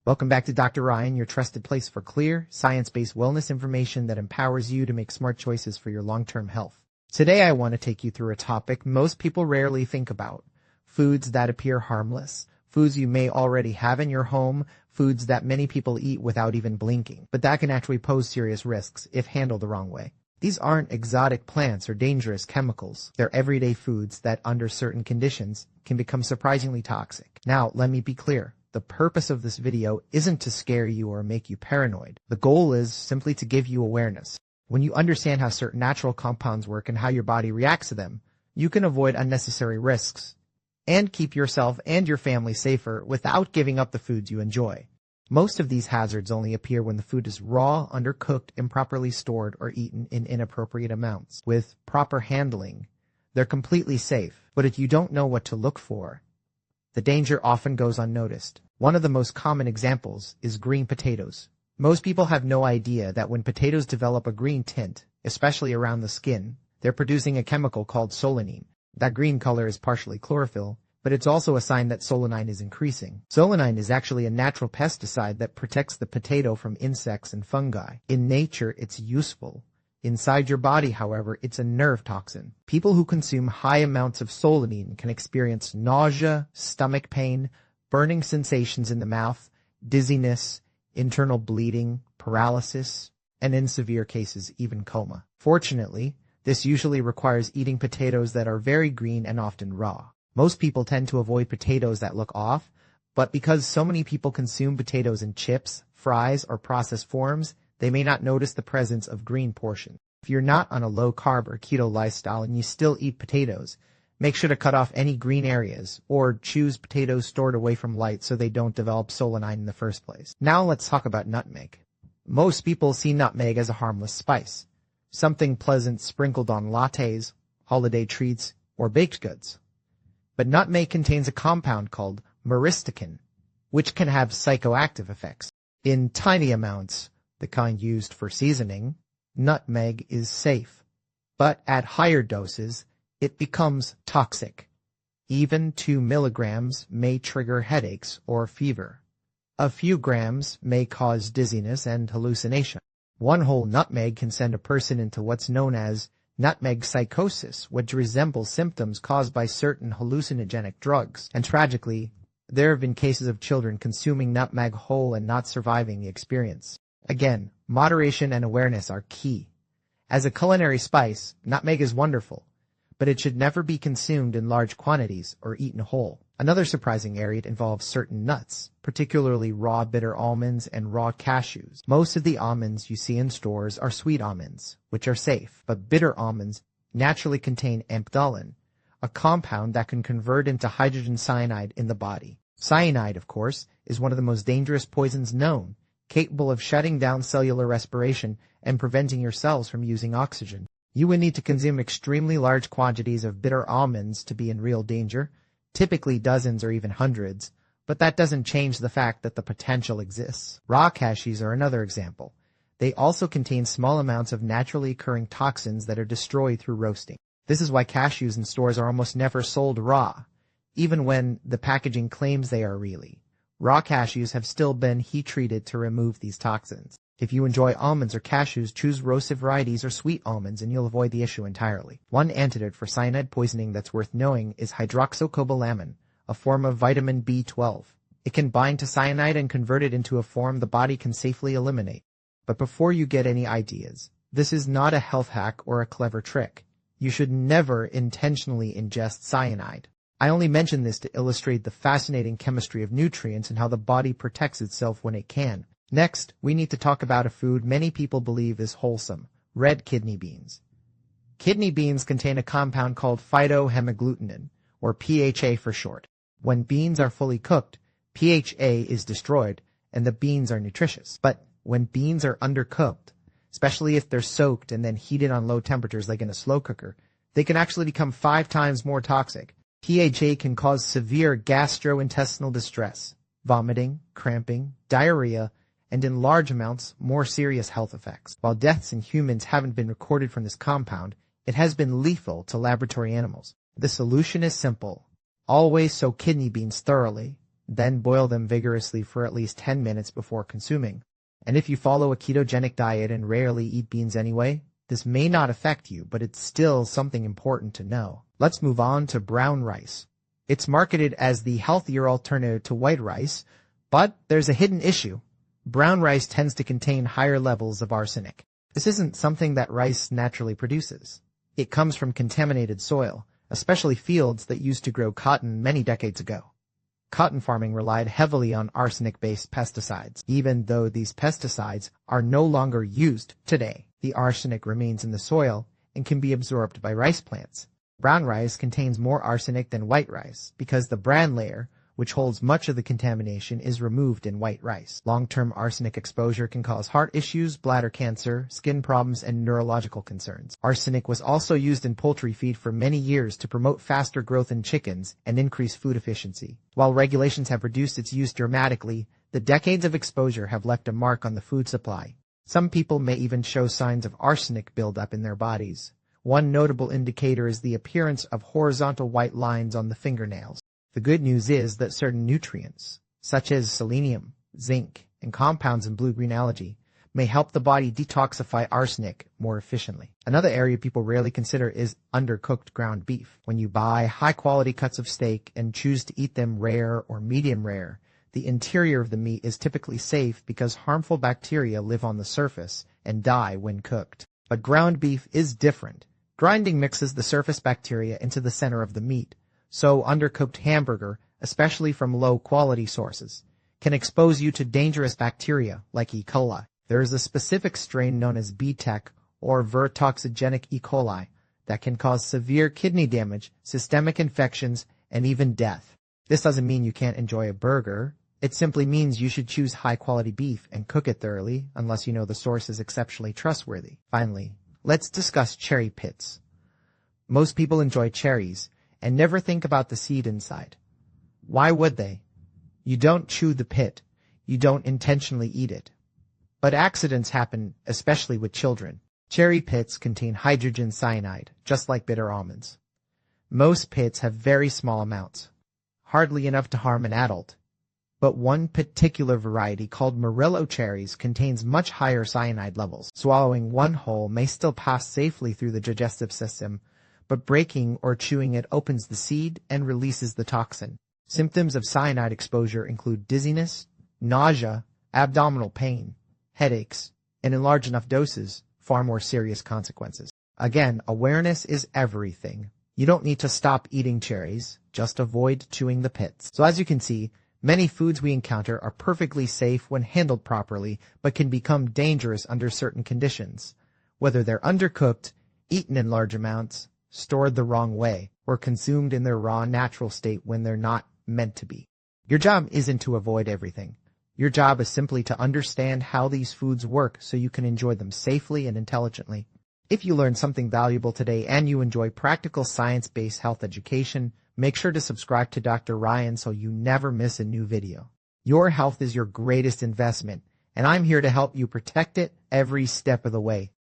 Welcome back to Dr. Ryan, your trusted place for clear, science-based wellness information that empowers you to make smart choices for your long-term health. Today I want to take you through a topic most people rarely think about: foods that appear harmless, foods you may already have in your home, foods that many people eat without even blinking, but that can actually pose serious risks if handled the wrong way. These aren't exotic plants or dangerous chemicals. They're everyday foods that, under certain conditions, can become surprisingly toxic. Now, let me be clear. The purpose of this video isn't to scare you or make you paranoid. The goal is simply to give you awareness. When you understand how certain natural compounds work and how your body reacts to them, you can avoid unnecessary risks and keep yourself and your family safer without giving up the foods you enjoy. Most of these hazards only appear when the food is raw, undercooked, improperly stored, or eaten in inappropriate amounts. With proper handling, they're completely safe. But if you don't know what to look for, the danger often goes unnoticed. One of the most common examples is green potatoes. Most people have no idea that when potatoes develop a green tint, especially around the skin, they're producing a chemical called solanine. That green color is partially chlorophyll, but it's also a sign that solanine is increasing. Solanine is actually a natural pesticide that protects the potato from insects and fungi. In nature, it's useful. Inside your body, however, it's a nerve toxin. People who consume high amounts of solanine can experience nausea, stomach pain, burning sensations in the mouth, dizziness, internal bleeding, paralysis, and in severe cases, even coma. Fortunately, this usually requires eating potatoes that are very green and often raw. Most people tend to avoid potatoes that look off, but because so many people consume potatoes in chips, fries, or processed forms, they may not notice the presence of green portions. If you're not on a low-carb or keto lifestyle and you still eat potatoes, make sure to cut off any green areas or choose potatoes stored away from light so they don't develop solanine in the first place. Now let's talk about nutmeg. Most people see nutmeg as a harmless spice, something pleasant sprinkled on lattes, holiday treats, or baked goods. But nutmeg contains a compound called myristicin, which can have psychoactive effects. In tiny amounts, the kind used for seasoning, nutmeg is safe, but at higher doses, it becomes toxic. Even 2 milligrams may trigger headaches or fever. A few grams may cause dizziness and hallucination. One whole nutmeg can send a person into what's known as nutmeg psychosis, which resembles symptoms caused by certain hallucinogenic drugs. And tragically, there have been cases of children consuming nutmeg whole and not surviving the experience. Again, moderation and awareness are key. As a culinary spice, nutmeg is wonderful, but it should never be consumed in large quantities or eaten whole. Another surprising area involves certain nuts, particularly raw bitter almonds and raw cashews. Most of the almonds you see in stores are sweet almonds, which are safe, but bitter almonds naturally contain amygdalin, a compound that can convert into hydrogen cyanide in the body. Cyanide, of course, is one of the most dangerous poisons known, capable of shutting down cellular respiration and preventing your cells from using oxygen. You would need to consume extremely large quantities of bitter almonds to be in real danger, typically dozens or even hundreds, but that doesn't change the fact that the potential exists. Raw cashews are another example. They also contain small amounts of naturally occurring toxins that are destroyed through roasting. This is why cashews in stores are almost never sold raw, even when the packaging claims they are really. Raw cashews have still been heat-treated to remove these toxins. If you enjoy almonds or cashews, choose roasted varieties or sweet almonds and you'll avoid the issue entirely. One antidote for cyanide poisoning that's worth knowing is hydroxycobalamin, a form of vitamin B12. It can bind to cyanide and convert it into a form the body can safely eliminate. But before you get any ideas, this is not a health hack or a clever trick. You should never intentionally ingest cyanide. I only mention this to illustrate the fascinating chemistry of nutrients and how the body protects itself when it can. Next, we need to talk about a food many people believe is wholesome: red kidney beans. Kidney beans contain a compound called phytohemagglutinin, or PHA for short. When beans are fully cooked, PHA is destroyed and the beans are nutritious. But when beans are undercooked, especially if they're soaked and then heated on low temperatures like in a slow cooker, they can actually become 5 times more toxic. PHA can cause severe gastrointestinal distress, vomiting, cramping, diarrhea, and in large amounts, more serious health effects. While deaths in humans haven't been recorded from this compound, it has been lethal to laboratory animals. The solution is simple. Always soak kidney beans thoroughly, Then boil them vigorously for at least 10 minutes before consuming. And if you follow a ketogenic diet and rarely eat beans anyway, this may not affect you, but it's still something important to know. Let's move on to brown rice. It's marketed as the healthier alternative to white rice, but there's a hidden issue. Brown rice tends to contain higher levels of arsenic. This isn't something that rice naturally produces. It comes from contaminated soil, especially fields that used to grow cotton many decades ago. Cotton farming relied heavily on arsenic-based pesticides. Even though these pesticides are no longer used today, the arsenic remains in the soil and can be absorbed by rice plants. Brown rice contains more arsenic than white rice because the bran layer, which holds much of the contamination, is removed in white rice. Long-term arsenic exposure can cause heart issues, bladder cancer, skin problems, and neurological concerns. Arsenic was also used in poultry feed for many years to promote faster growth in chickens and increase food efficiency. While regulations have reduced its use dramatically, the decades of exposure have left a mark on the food supply. Some people may even show signs of arsenic buildup in their bodies. One notable indicator is the appearance of horizontal white lines on the fingernails. The good news is that certain nutrients, such as selenium, zinc, and compounds in blue-green algae, may help the body detoxify arsenic more efficiently. Another area people rarely consider is undercooked ground beef. When you buy high-quality cuts of steak and choose to eat them rare or medium rare, the interior of the meat is typically safe because harmful bacteria live on the surface and die when cooked. But ground beef is different. Grinding mixes the surface bacteria into the center of the meat, so undercooked hamburger, especially from low-quality sources, can expose you to dangerous bacteria like E. coli. There is a specific strain known as BTEC or ver-toxigenic E. coli that can cause severe kidney damage, systemic infections, and even death. This doesn't mean you can't enjoy a burger. It simply means you should choose high-quality beef and cook it thoroughly unless you know the source is exceptionally trustworthy. Finally, let's discuss cherry pits. Most people enjoy cherries and never think about the seed inside. Why would they? You don't chew the pit. You don't intentionally eat it. But accidents happen, especially with children. Cherry pits contain hydrogen cyanide, just like bitter almonds. Most pits have very small amounts, hardly enough to harm an adult. But one particular variety called Murillo cherries contains much higher cyanide levels. Swallowing one whole may still pass safely through the digestive system, but breaking or chewing it opens the seed and releases the toxin. Symptoms of cyanide exposure include dizziness, nausea, abdominal pain, headaches, and in large enough doses, far more serious consequences. Again, awareness is everything. You don't need to stop eating cherries, just avoid chewing the pits. So as you can see, many foods we encounter are perfectly safe when handled properly, but can become dangerous under certain conditions, whether they're undercooked, eaten in large amounts, stored the wrong way, or consumed in their raw natural state when they're not meant to be. Your job isn't to avoid everything. Your job is simply to understand how these foods work so you can enjoy them safely and intelligently. If you learned something valuable today and you enjoy practical science-based health education, make sure to subscribe to Dr. Ryan so you never miss a new video. Your health is your greatest investment, and I'm here to help you protect it every step of the way.